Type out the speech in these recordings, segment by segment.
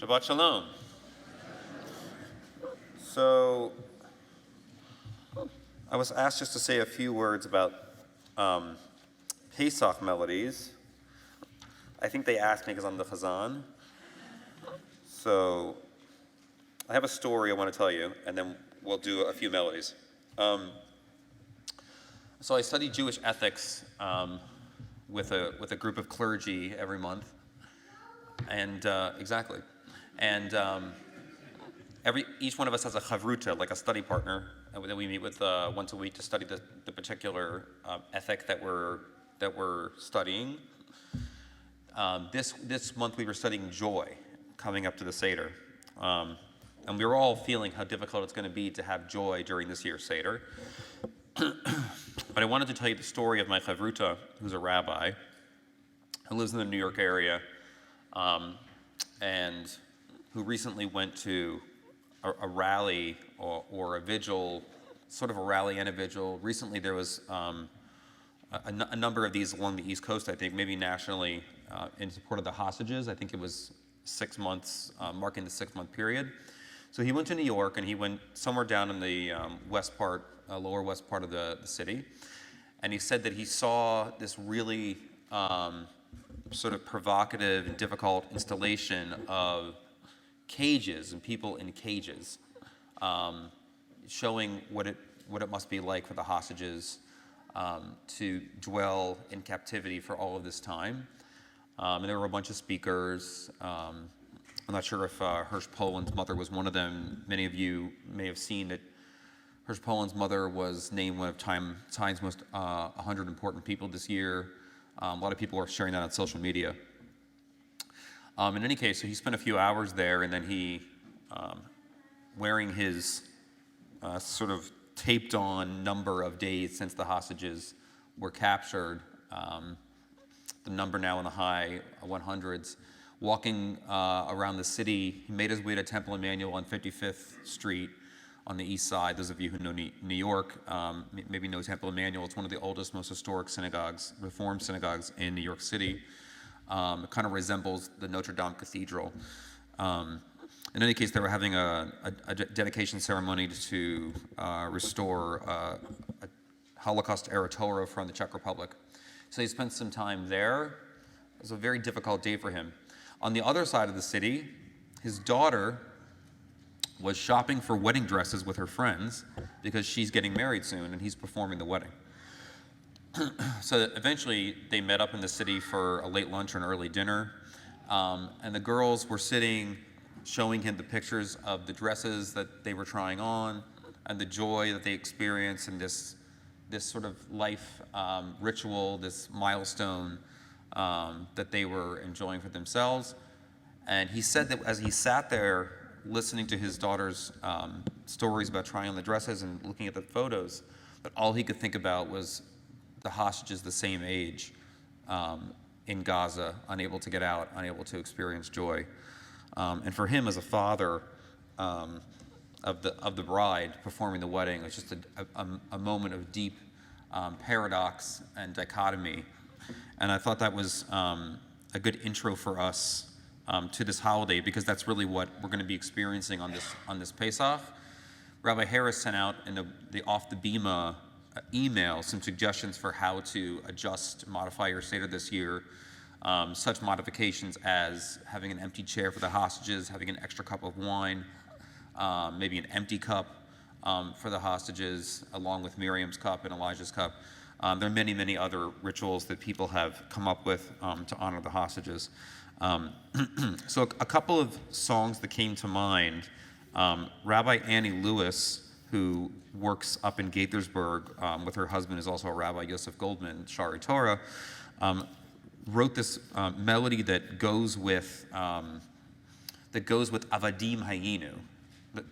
Shabbat Shalom. So, I was asked just to say a few words about Pesach melodies. I think they asked me because I'm the Hazzan. So, I have a story I want to tell you, and then we'll do a few melodies. So I study Jewish ethics with a group of clergy every month, and each one of us has a chavruta, like a study partner, that we meet with once a week to study the particular ethic that we're studying. This month we were studying joy, coming up to the Seder. And we were all feeling how difficult it's going to be to have joy during this year's Seder. But I wanted to tell you the story of my chavruta, who's a rabbi, who lives in the New York area, and who recently went to a rally or a vigil, sort of a rally and a vigil. Recently there was a number of these along the East Coast, I think, maybe nationally, in support of the hostages. I think it was 6 months, marking the 6-month period. So he went to New York, and he went somewhere down in the lower west part of the city, and he said that he saw this really sort of provocative and difficult installation of cages and people in cages, showing what it must be like for the hostages to dwell in captivity for all of this time. And there were a bunch of speakers. I'm not sure if Hirsch Poland's mother was one of them. Many of you may have seen that Hirsch Poland's mother was named one of Time's most 100 important people this year. A lot of people are sharing that on social media. In any case, so he spent a few hours there, and then he, wearing his sort of taped on number of days since the hostages were captured, the number now in the high 100s, walking around the city. He made his way to Temple Emmanuel on 55th Street on the east side. Those of you who know New York maybe know Temple Emmanuel. It's one of the oldest, most historic synagogues, Reformed synagogues in New York City. It kind of resembles the Notre Dame Cathedral. In any case, they were having a dedication ceremony to restore a Holocaust-era Torah from the Czech Republic. So he spent some time there. It was a very difficult day for him. On the other side of the city, his daughter was shopping for wedding dresses with her friends because she's getting married soon and he's performing the wedding. So eventually they met up in the city for a late lunch or an early dinner, and the girls were sitting, showing him the pictures of the dresses that they were trying on and the joy that they experienced in this sort of life ritual, this milestone that they were enjoying for themselves. And he said that as he sat there listening to his daughter's stories about trying on the dresses and looking at the photos, that all he could think about was the hostages the same age in Gaza, unable to get out, unable to experience joy. And for him as a father of the bride performing the wedding, it was just a moment of deep paradox and dichotomy. And I thought that was a good intro for us to this holiday, because that's really what we're going to be experiencing on this Pesach. Rabbi Harris sent out in the Off the Bima email some suggestions for how to adjust, modify your Seder this year. Such modifications as having an empty chair for the hostages, having an extra cup of wine, maybe an empty cup for the hostages, along with Miriam's cup and Elijah's cup. There are many, many other rituals that people have come up with to honor the hostages. So a couple of songs that came to mind. Rabbi Annie Lewis, who works up in Gaithersburg with her husband, is also a rabbi, Yosef Goldman, Shari Torah, wrote this melody that goes with Avadim Hayinu.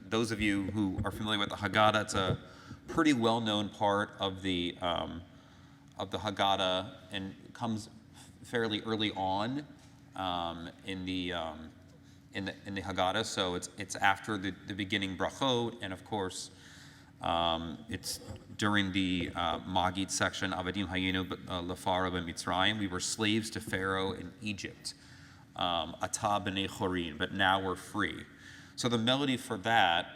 Those of you who are familiar with the Haggadah, it's a pretty well-known part of the Haggadah, and comes fairly early on in the Haggadah. So it's after the beginning brachot, and of course it's during the Magid section, Avadim Hayinu Lefara b'Mitzrayim. We were slaves to Pharaoh in Egypt. Ata b'nei chorin, but now we're free. So the melody for that,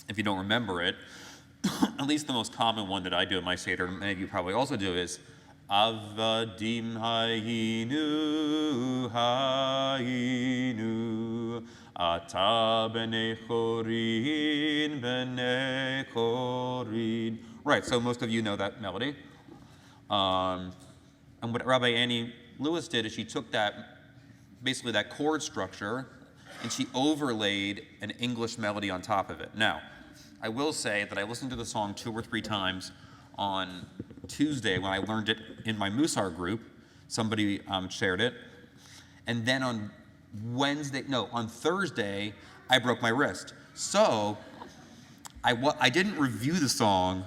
if you don't remember it, at least the most common one that I do at my Seder, and many of you probably also do, is Avadim hayinu, hayinu, Ata b'nei chorin, b'nei chorin. Right, so most of you know that melody. And what Rabbi Annie Lewis did is she took basically that chord structure, and she overlaid an English melody on top of it. Now, I will say that I listened to the song 2 or 3 times on Tuesday when I learned it in my Musar group. Somebody shared it. And then on Thursday, I broke my wrist. So I didn't review the song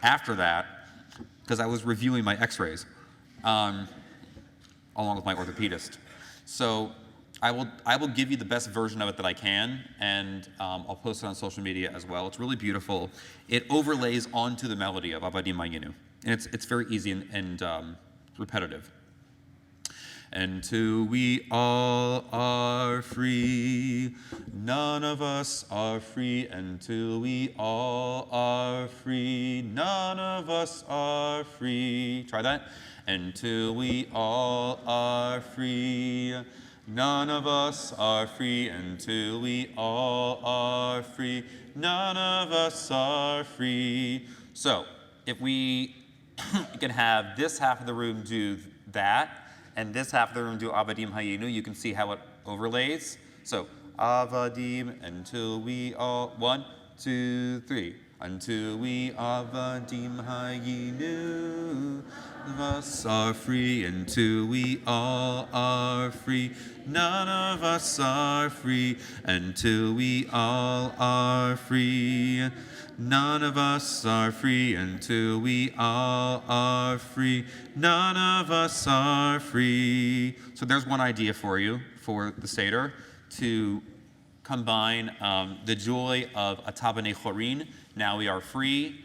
after that because I was reviewing my x-rays along with my orthopedist. So I will give you the best version of it that I can, and I'll post it on social media as well. It's really beautiful. It overlays onto the melody of Avadim Hayinu, and it's very easy and repetitive. Until we all are free, none of us are free. Until we all are free, none of us are free. Try that. Until we all are free, none of us are free. Until we all are free, none of us are free. So if we can have this half of the room do that, and this half of the room do Avadim Hayinu, you can see how it overlays. So Avadim, until we all, 1, 2, 3. Until we Avadim Hayinu, none of us are free. Until we all are free, none of us are free. Until we all are free, none of us are free. Until we all are free, none of us are free. So there's one idea for you for the Seder, to combine the joy of Ata b'nei chorin, now we are free,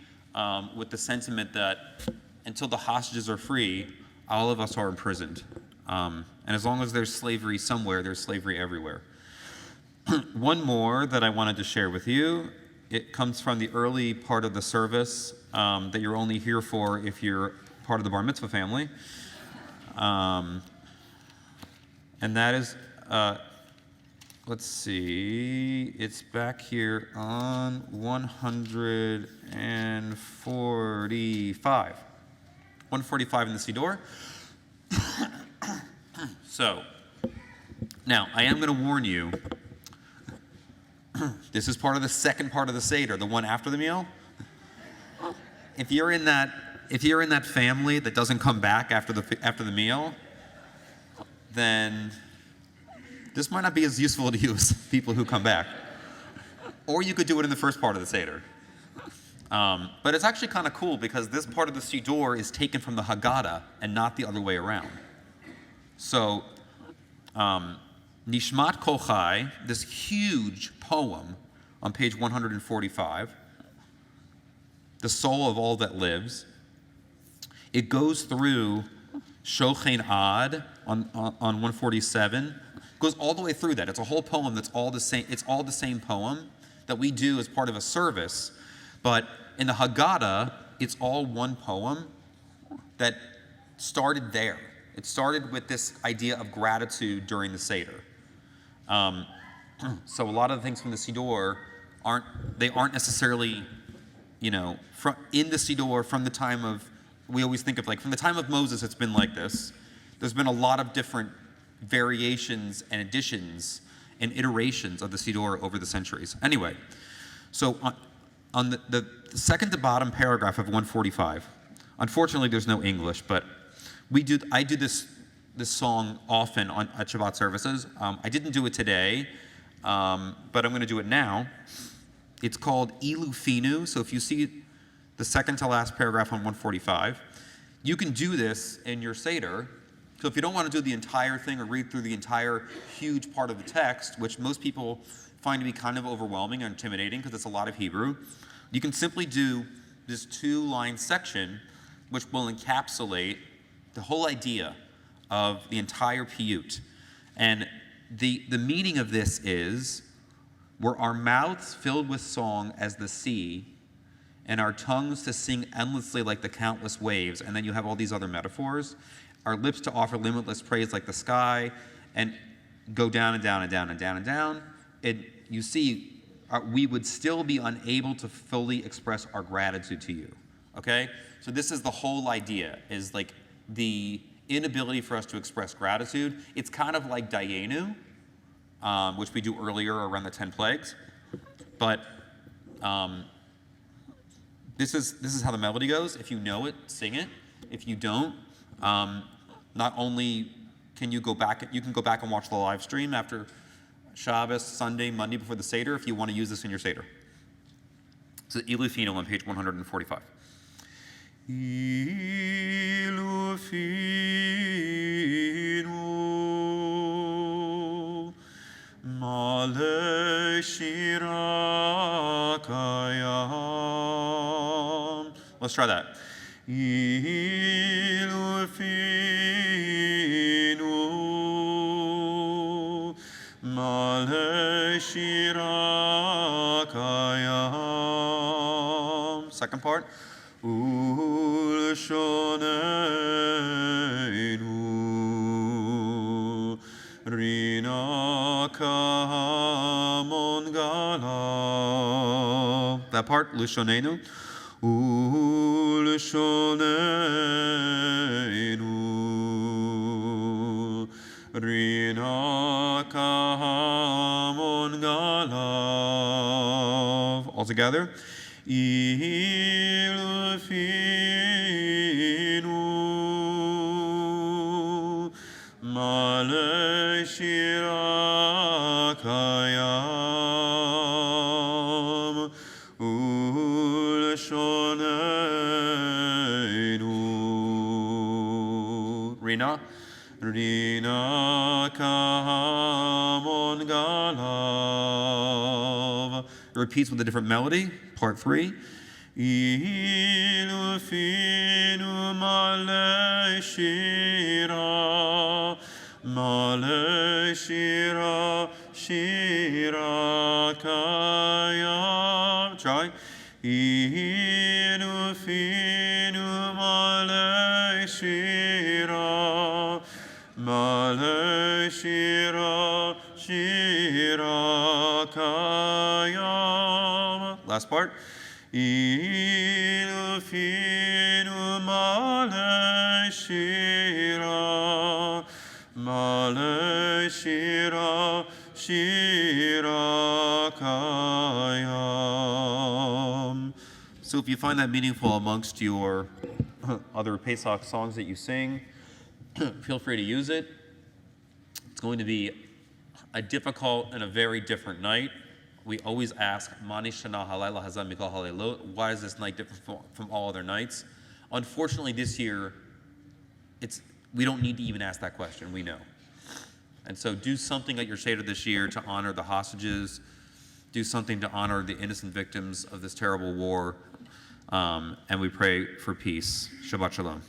with the sentiment that until the hostages are free, all of us are imprisoned. And as long as there's slavery somewhere, there's slavery everywhere. One more that I wanted to share with you. It comes from the early part of the service that you're only here for if you're part of the Bar Mitzvah family. And that is, let's see, it's back here on 145. 145 in the Siddur. So, now, I am going to warn you, this is part of the second part of the Seder, the one after the meal. If you're in that family that doesn't come back after the meal, then this might not be as useful to you as people who come back. Or you could do it in the first part of the Seder. But it's actually kind of cool because this part of the Siddur is taken from the Haggadah and not the other way around. So, Nishmat Kol Chai, this huge poem on page 145, the soul of all that lives, it goes through Shochein Ad on 147, goes all the way through that. It's a whole poem that's all the same. It's all the same poem that we do as part of a service, but in the Haggadah, it's all one poem that started there. It started with this idea of gratitude during the Seder. So a lot of the things from the Siddur aren't necessarily, in the Siddur from the time of, we always think of from the time of Moses, it's been like this. There's been a lot of different variations and additions and iterations of the Siddur over the centuries. Anyway, so on the second to bottom paragraph of 145, unfortunately there's no English, but I do this song often at Shabbat services. I didn't do it today, but I'm going to do it now. It's called Ilu Finu. So if you see the second to last paragraph on 145, you can do this in your Seder. So if you don't want to do the entire thing or read through the entire huge part of the text, which most people find to be kind of overwhelming or intimidating because it's a lot of Hebrew, you can simply do this 2-line section, which will encapsulate the whole idea of the entire piyut. And the meaning of this is, were our mouths filled with song as the sea, and our tongues to sing endlessly like the countless waves. And then you have all these other metaphors. Our lips to offer limitless praise like the sky, and go down and down and down and down and down. And you see, we would still be unable to fully express our gratitude to you, okay? So this is the whole idea, is like the inability for us to express gratitude. It's kind of like Dayenu, which we do earlier around the 10 plagues. But this is how the melody goes. If you know it, sing it. If you don't, not only can you can go back and watch the live stream after Shabbos, Sunday, Monday before the Seder, if you want to use this in your Seder. So Ilufino on page 145. Ilufino male shirakayam. Let's try that. Ilufino male shirakayam. Second part. Ulshoneinu rinaka mongala. That part, Ulshoneinu. Ulshoneinu rinaka mongala. All together. Ilufinu male shirakayam ulshoneinu Rina kahamon galav. It repeats with a different melody. Part 3. Ilufinu male shira shirakayam. Try. Ilufinu male shira shirakayam. Last part. Ilufinu male shirakayam. So if you find that meaningful amongst your other Pesach songs that you sing, feel free to use it. It's going to be a difficult and a very different night. We always ask, Mani Shana Halayla Hazzan Mikal Halaylot. Why is this night different from all other nights? Unfortunately, this year, we don't need to even ask that question. We know. And so do something at your Seder this year to honor the hostages. Do something to honor the innocent victims of this terrible war. And we pray for peace. Shabbat Shalom.